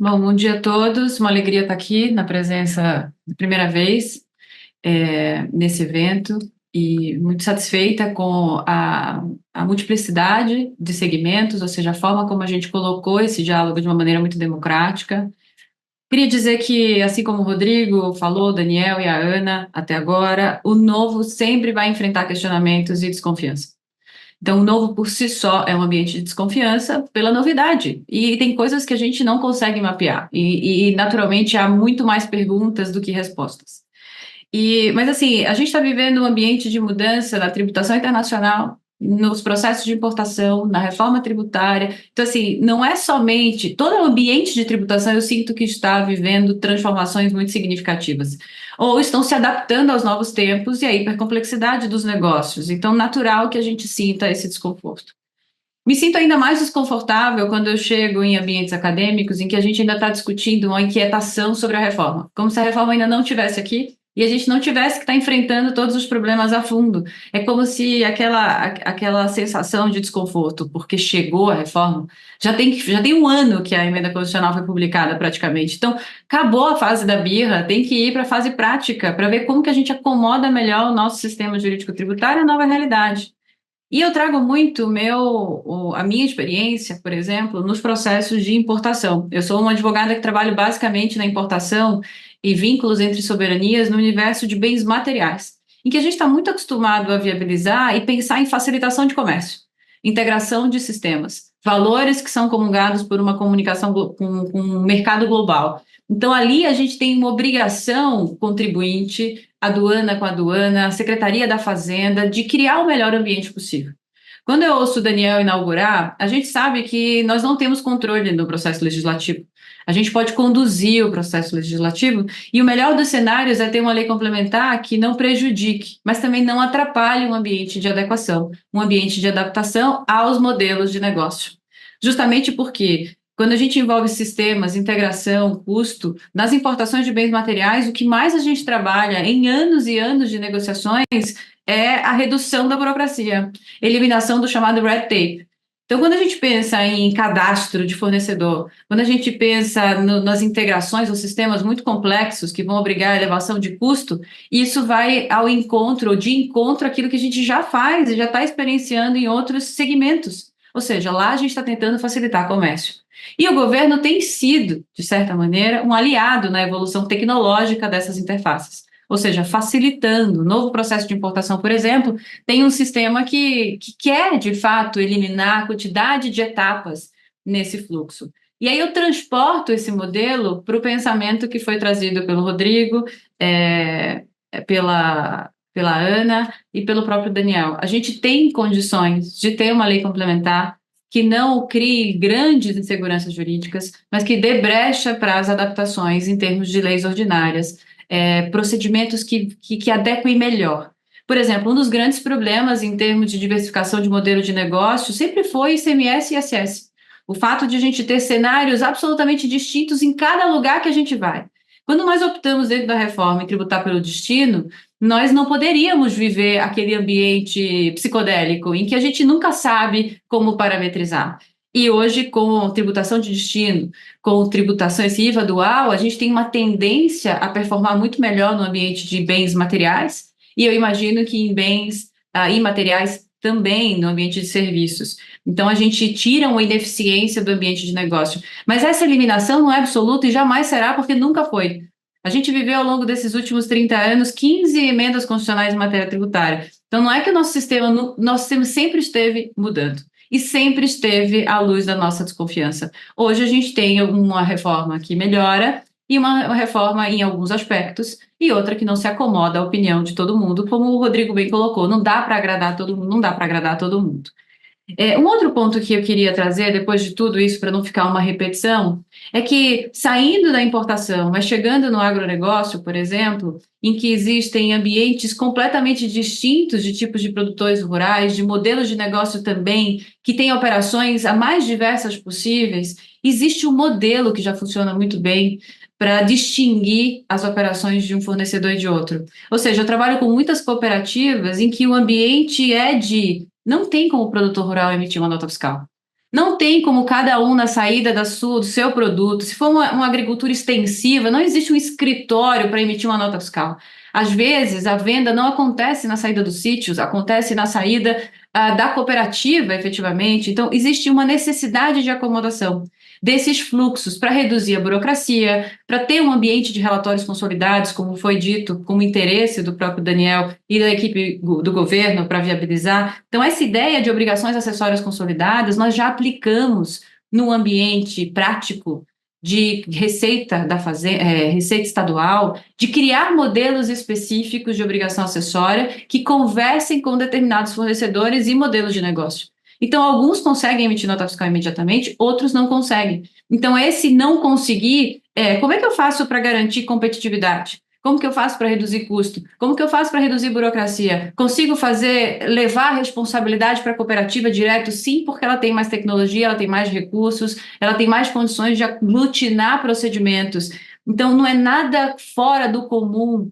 Bom dia a todos. Uma alegria estar aqui na presença da primeira vez nesse evento e muito satisfeita com a multiplicidade de segmentos, ou seja, a forma como a gente colocou esse diálogo de uma maneira muito democrática. Queria dizer que, assim como o Rodrigo falou, o Daniel e a Ana, até agora, o novo sempre vai enfrentar questionamentos e desconfiança. Então, o novo por si só é um ambiente de desconfiança pela novidade. E tem coisas que a gente não consegue mapear. E naturalmente, há muito mais perguntas do que respostas. Mas, assim, a gente está vivendo um ambiente de mudança na tributação internacional, nos processos de importação, na reforma tributária. Então, assim, não é somente... Todo o ambiente de tributação eu sinto que está vivendo transformações muito significativas. Ou estão se adaptando aos novos tempos e à hipercomplexidade dos negócios. Então, natural que a gente sinta esse desconforto. Me sinto ainda mais desconfortável quando eu chego em ambientes acadêmicos em que a gente ainda está discutindo uma inquietação sobre a reforma, como se a reforma ainda não tivesse aqui e a gente não tivesse que estar enfrentando todos os problemas a fundo. É como se aquela sensação de desconforto, porque chegou a reforma, já tem um ano que a emenda constitucional foi publicada praticamente. Então, acabou a fase da birra, tem que ir para a fase prática, para ver como que a gente acomoda melhor o nosso sistema jurídico tributário à nova realidade. E eu trago muito a minha experiência, por exemplo, nos processos de importação. Eu sou uma advogada que trabalho basicamente na importação e vínculos entre soberanias no universo de bens materiais, em que a gente está muito acostumado a viabilizar e pensar em facilitação de comércio, integração de sistemas, valores que são comungados por uma comunicação com um mercado global. Então, ali a gente tem uma obrigação contribuinte, aduana com aduana, a Secretaria da Fazenda, de criar o melhor ambiente possível. Quando eu ouço o Daniel inaugurar, a gente sabe que nós não temos controle no processo legislativo. A gente pode conduzir o processo legislativo e o melhor dos cenários é ter uma lei complementar que não prejudique, mas também não atrapalhe um ambiente de adequação, um ambiente de adaptação aos modelos de negócio. Justamente porque quando a gente envolve sistemas, integração, custo, nas importações de bens materiais, o que mais a gente trabalha em anos e anos de negociações é a redução da burocracia, eliminação do chamado red tape. Então, quando a gente pensa em cadastro de fornecedor, quando a gente pensa nas integrações ou sistemas muito complexos que vão obrigar a elevação de custo, isso vai ao encontro, ou de encontro àquilo que a gente já faz e já está experienciando em outros segmentos. Ou seja, lá a gente está tentando facilitar o comércio. E o governo tem sido, de certa maneira, um aliado na evolução tecnológica dessas interfaces. Ou seja, facilitando. O novo processo de importação, por exemplo, tem um sistema que quer, de fato, eliminar a quantidade de etapas nesse fluxo. E aí eu transporto esse modelo para o pensamento que foi trazido pelo Rodrigo, pela Ana e pelo próprio Daniel. A gente tem condições de ter uma lei complementar que não crie grandes inseguranças jurídicas, mas que dê brecha para as adaptações em termos de leis ordinárias, procedimentos que adequem melhor. Por exemplo, um dos grandes problemas em termos de diversificação de modelo de negócio sempre foi ICMS e ISS. O fato de a gente ter cenários absolutamente distintos em cada lugar que a gente vai. Quando nós optamos dentro da reforma em tributar pelo destino, nós não poderíamos viver aquele ambiente psicodélico em que a gente nunca sabe como parametrizar. E hoje, com tributação de destino, com tributação esse IVA dual, a gente tem uma tendência a performar muito melhor no ambiente de bens materiais, e eu imagino que em bens imateriais também, no ambiente de serviços. Então, a gente tira uma ineficiência do ambiente de negócio. Mas essa eliminação não é absoluta e jamais será, porque nunca foi. A gente viveu ao longo desses últimos 30 anos 15 emendas constitucionais em matéria tributária. Então, não é que o nosso sistema sempre esteve mudando e sempre esteve à luz da nossa desconfiança. Hoje a gente tem uma reforma que melhora e uma reforma em alguns aspectos e outra que não se acomoda à opinião de todo mundo, como o Rodrigo bem colocou, não dá para agradar todo mundo, não dá para agradar todo mundo. Um outro ponto que eu queria trazer, depois de tudo isso, para não ficar uma repetição, é que saindo da importação, mas chegando no agronegócio, por exemplo, em que existem ambientes completamente distintos de tipos de produtores rurais, de modelos de negócio também, que têm operações a mais diversas possíveis, existe um modelo que já funciona muito bem para distinguir as operações de um fornecedor e de outro. Ou seja, eu trabalho com muitas cooperativas em que o ambiente é de não tem como o produtor rural emitir uma nota fiscal. Não tem como cada um na saída do seu produto. Se for uma agricultura extensiva, não existe um escritório para emitir uma nota fiscal. Às vezes, a venda não acontece na saída dos sítios, acontece na saída da cooperativa, efetivamente. Então, existe uma necessidade de acomodação desses fluxos para reduzir a burocracia, para ter um ambiente de relatórios consolidados, como foi dito, como interesse do próprio Daniel e da equipe do governo para viabilizar. Então, essa ideia de obrigações acessórias consolidadas, nós já aplicamos no ambiente prático de receita receita estadual, de criar modelos específicos de obrigação acessória que conversem com determinados fornecedores e modelos de negócio. Então, alguns conseguem emitir nota fiscal imediatamente, outros não conseguem. Então, esse não conseguir, como é que eu faço para garantir competitividade? Como que eu faço para reduzir custo? Como que eu faço para reduzir burocracia? Consigo levar a responsabilidade para a cooperativa direto? Sim, porque ela tem mais tecnologia, ela tem mais recursos, ela tem mais condições de aglutinar procedimentos. Então, não é nada fora do comum.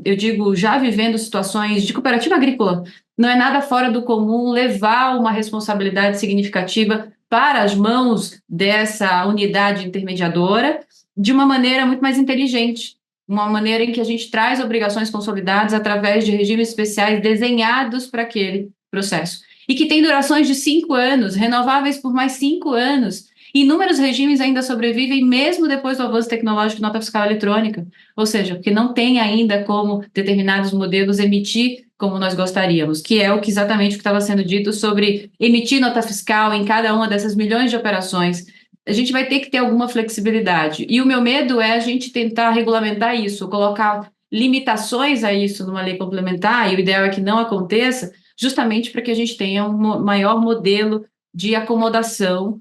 Eu digo, já vivendo situações de cooperativa agrícola, não é nada fora do comum levar uma responsabilidade significativa para as mãos dessa unidade intermediadora de uma maneira muito mais inteligente, uma maneira em que a gente traz obrigações consolidadas através de regimes especiais desenhados para aquele processo. E que tem durações de 5 anos, renováveis por mais 5 anos. Inúmeros regimes ainda sobrevivem mesmo depois do avanço tecnológico de nota fiscal eletrônica, ou seja, porque não tem ainda como determinados modelos emitir como nós gostaríamos, que é exatamente o que estava sendo dito sobre emitir nota fiscal em cada uma dessas milhões de operações. A gente vai ter que ter alguma flexibilidade. E o meu medo é a gente tentar regulamentar isso, colocar limitações a isso numa lei complementar, e o ideal é que não aconteça, justamente para que a gente tenha um maior modelo de acomodação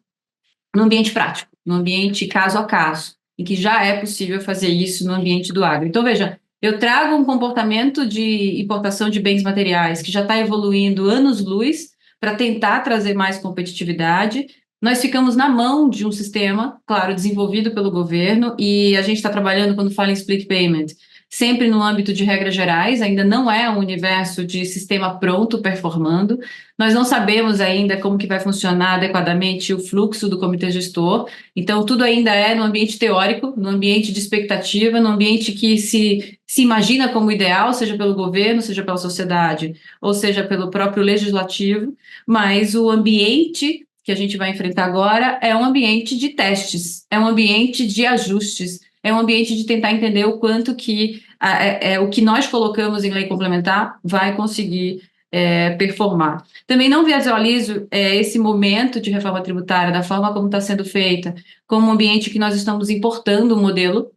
no ambiente prático, no ambiente caso a caso, em que já é possível fazer isso no ambiente do agro. Então, veja, eu trago um comportamento de importação de bens materiais que já está evoluindo anos-luz para tentar trazer mais competitividade. Nós ficamos na mão de um sistema, claro, desenvolvido pelo governo, e a gente está trabalhando, quando fala em split payment, sempre no âmbito de regras gerais, ainda não é um universo de sistema pronto, performando. Nós não sabemos ainda como que vai funcionar adequadamente o fluxo do comitê gestor, então tudo ainda é no ambiente teórico, no ambiente de expectativa, no ambiente que se imagina como ideal, seja pelo governo, seja pela sociedade, ou seja pelo próprio legislativo, mas o ambiente que a gente vai enfrentar agora é um ambiente de testes, é um ambiente de ajustes, é um ambiente de tentar entender o quanto que o que nós colocamos em lei complementar vai conseguir performar. Também não visualizo esse momento de reforma tributária, da forma como está sendo feita, como um ambiente que nós estamos importando um modelo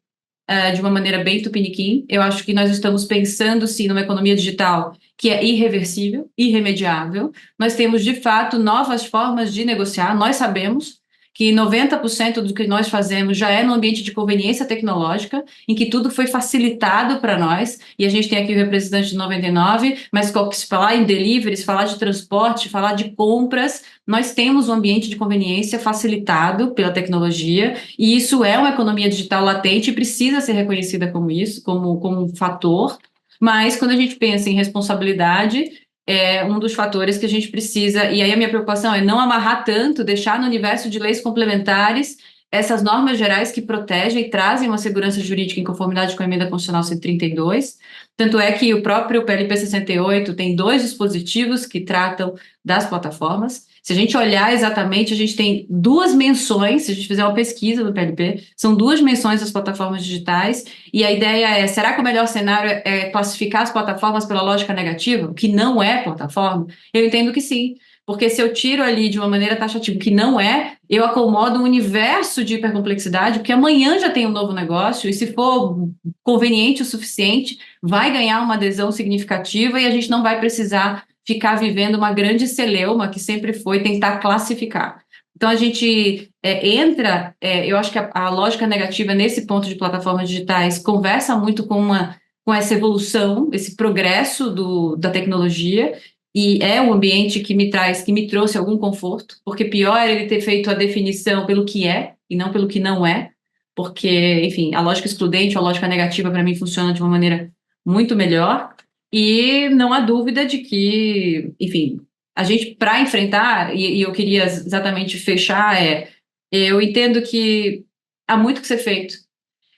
de uma maneira bem tupiniquim. Eu acho que nós estamos pensando, sim, numa economia digital que é irreversível, irremediável. Nós temos, de fato, novas formas de negociar. Nós sabemos que 90% do que nós fazemos já é no ambiente de conveniência tecnológica, em que tudo foi facilitado para nós, e a gente tem aqui o representante de 99, mas se falar em deliveries, falar de transporte, falar de compras, nós temos um ambiente de conveniência facilitado pela tecnologia, e isso é uma economia digital latente e precisa ser reconhecida como isso, como um fator, mas quando a gente pensa em responsabilidade, é um dos fatores que a gente precisa, e aí a minha preocupação é não amarrar tanto, deixar no universo de leis complementares essas normas gerais que protegem e trazem uma segurança jurídica em conformidade com a emenda constitucional 132. Tanto é que o próprio PLP 68 tem 2 dispositivos que tratam das plataformas. Se a gente olhar exatamente, a gente tem 2 menções, se a gente fizer uma pesquisa no PLP, são 2 menções das plataformas digitais, e a ideia é, será que o melhor cenário é classificar as plataformas pela lógica negativa, o que não é plataforma? Eu entendo que sim, porque se eu tiro ali de uma maneira taxativa, que não é, eu acomodo um universo de hipercomplexidade, porque amanhã já tem um novo negócio, e se for conveniente o suficiente, vai ganhar uma adesão significativa e a gente não vai precisar ficar vivendo uma grande celeuma que sempre foi tentar classificar. Então, a gente eu acho que a lógica negativa nesse ponto de plataformas digitais conversa muito com essa evolução, esse progresso da tecnologia, e é um ambiente que me trouxe algum conforto, porque pior é ele ter feito a definição pelo que é e não pelo que não é, porque, enfim, a lógica excludente, a lógica negativa, para mim, funciona de uma maneira muito melhor, e não há dúvida de que, enfim, a gente, para enfrentar, e eu queria exatamente fechar, eu entendo que há muito que ser feito.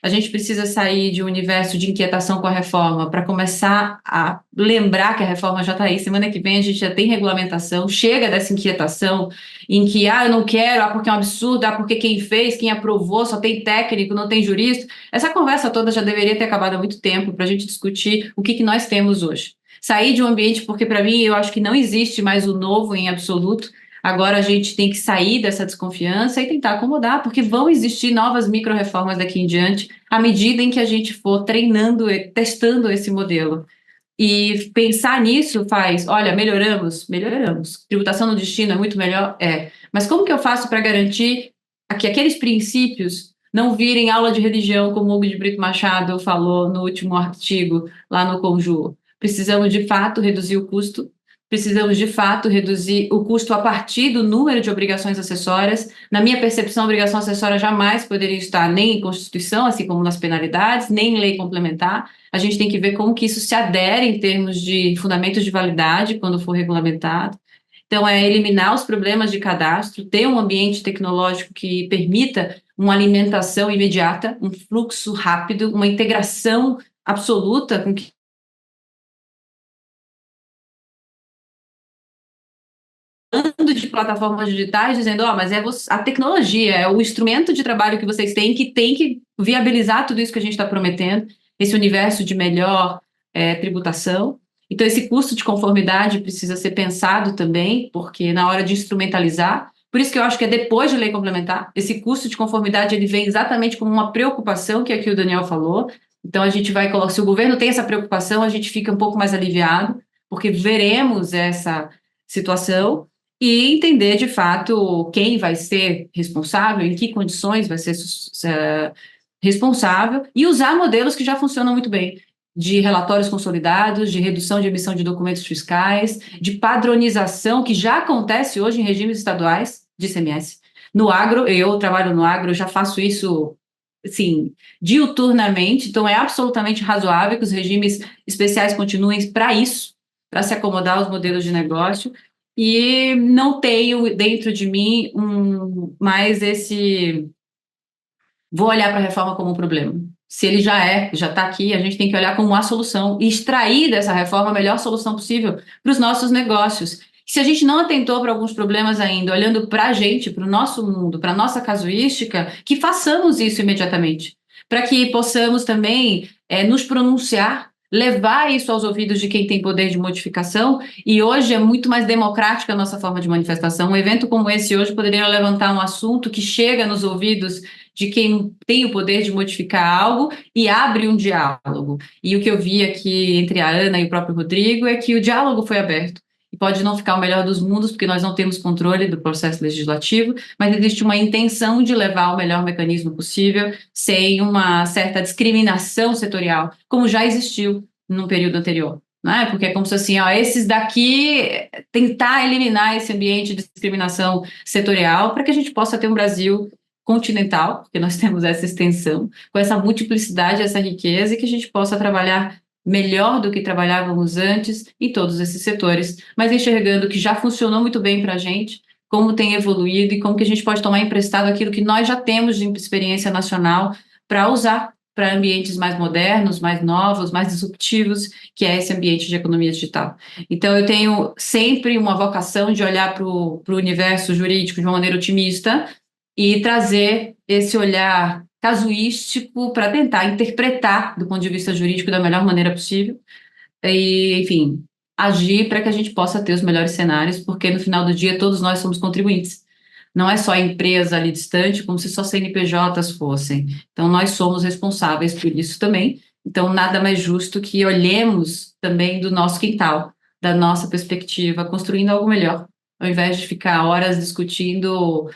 A gente precisa sair de um universo de inquietação com a reforma para começar a lembrar que a reforma já está aí. Semana que vem a gente já tem regulamentação. Chega dessa inquietação em que, eu não quero, porque é um absurdo, porque quem fez, quem aprovou, só tem técnico, não tem jurista. Essa conversa toda já deveria ter acabado há muito tempo para a gente discutir o que nós temos hoje. Sair de um ambiente, porque para mim eu acho que não existe mais o novo em absoluto. Agora a gente tem que sair dessa desconfiança e tentar acomodar, porque vão existir novas micro-reformas daqui em diante, à medida em que a gente for treinando, testando esse modelo. E pensar nisso faz, olha, melhoramos? Melhoramos. Tributação no destino é muito melhor? É. Mas como que eu faço para garantir que aqueles princípios não virem aula de religião, como o Hugo de Brito Machado falou no último artigo lá no Conjur? Precisamos, de fato, reduzir o custo. Precisamos, de fato, reduzir o custo a partir do número de obrigações acessórias. Na minha percepção, a obrigação acessória jamais poderia estar nem em Constituição, assim como nas penalidades, nem em lei complementar. A gente tem que ver como que isso se adere em termos de fundamentos de validade quando for regulamentado. Então, é eliminar os problemas de cadastro, ter um ambiente tecnológico que permita uma alimentação imediata, um fluxo rápido, uma integração absoluta com que de plataformas digitais dizendo, mas a tecnologia, é o instrumento de trabalho que vocês têm que viabilizar tudo isso que a gente está prometendo, esse universo de melhor tributação. Então, esse custo de conformidade precisa ser pensado também, porque na hora de instrumentalizar, por isso que eu acho que é depois de lei complementar, esse custo de conformidade ele vem exatamente como uma preocupação, que aqui o Daniel falou. Então, a gente vai colocar, se o governo tem essa preocupação, a gente fica um pouco mais aliviado, porque veremos essa situação e entender de fato quem vai ser responsável, em que condições vai ser responsável, e usar modelos que já funcionam muito bem, de relatórios consolidados, de redução de emissão de documentos fiscais, de padronização, que já acontece hoje em regimes estaduais de ICMS. No agro, eu trabalho no agro, eu já faço isso, assim, diuturnamente, então é absolutamente razoável que os regimes especiais continuem para isso, para se acomodar aos modelos de negócio, e não tenho dentro de mim mais esse. Vou olhar para a reforma como um problema. Se ele já está aqui, a gente tem que olhar como uma solução e extrair dessa reforma a melhor solução possível para os nossos negócios. Se a gente não atentou para alguns problemas ainda, olhando para a gente, para o nosso mundo, para a nossa casuística, que façamos isso imediatamente, para que possamos também nos pronunciar, levar isso aos ouvidos de quem tem poder de modificação, e hoje é muito mais democrática a nossa forma de manifestação. Um evento como esse hoje poderia levantar um assunto que chega nos ouvidos de quem tem o poder de modificar algo e abre um diálogo. E o que eu vi aqui entre a Ana e o próprio Rodrigo é que o diálogo foi aberto. E pode não ficar o melhor dos mundos, porque nós não temos controle do processo legislativo, mas existe uma intenção de levar o melhor mecanismo possível, sem uma certa discriminação setorial, como já existiu no período anterior. Né? Porque é como se assim, esses daqui tentar eliminar esse ambiente de discriminação setorial para que a gente possa ter um Brasil continental, porque nós temos essa extensão, com essa multiplicidade, essa riqueza, e que a gente possa trabalhar melhor do que trabalhávamos antes em todos esses setores, mas enxergando que já funcionou muito bem para a gente, como tem evoluído e como que a gente pode tomar emprestado aquilo que nós já temos de experiência nacional para usar para ambientes mais modernos, mais novos, mais disruptivos, que é esse ambiente de economia digital. Então, eu tenho sempre uma vocação de olhar para o universo jurídico de uma maneira otimista, e trazer esse olhar casuístico para tentar interpretar do ponto de vista jurídico da melhor maneira possível e, enfim, agir para que a gente possa ter os melhores cenários, porque no final do dia todos nós somos contribuintes. Não é só a empresa ali distante, como se só CNPJs fossem. Então, nós somos responsáveis por isso também. Então, nada mais justo que olhemos também do nosso quintal, da nossa perspectiva, construindo algo melhor, ao invés de ficar horas discutindo,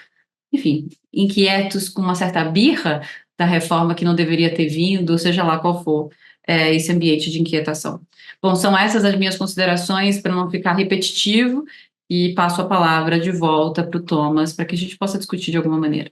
enfim, inquietos com uma certa birra da reforma que não deveria ter vindo, seja lá qual for esse ambiente de inquietação. Bom, são essas as minhas considerações para não ficar repetitivo e passo a palavra de volta para o Thomas para que a gente possa discutir de alguma maneira.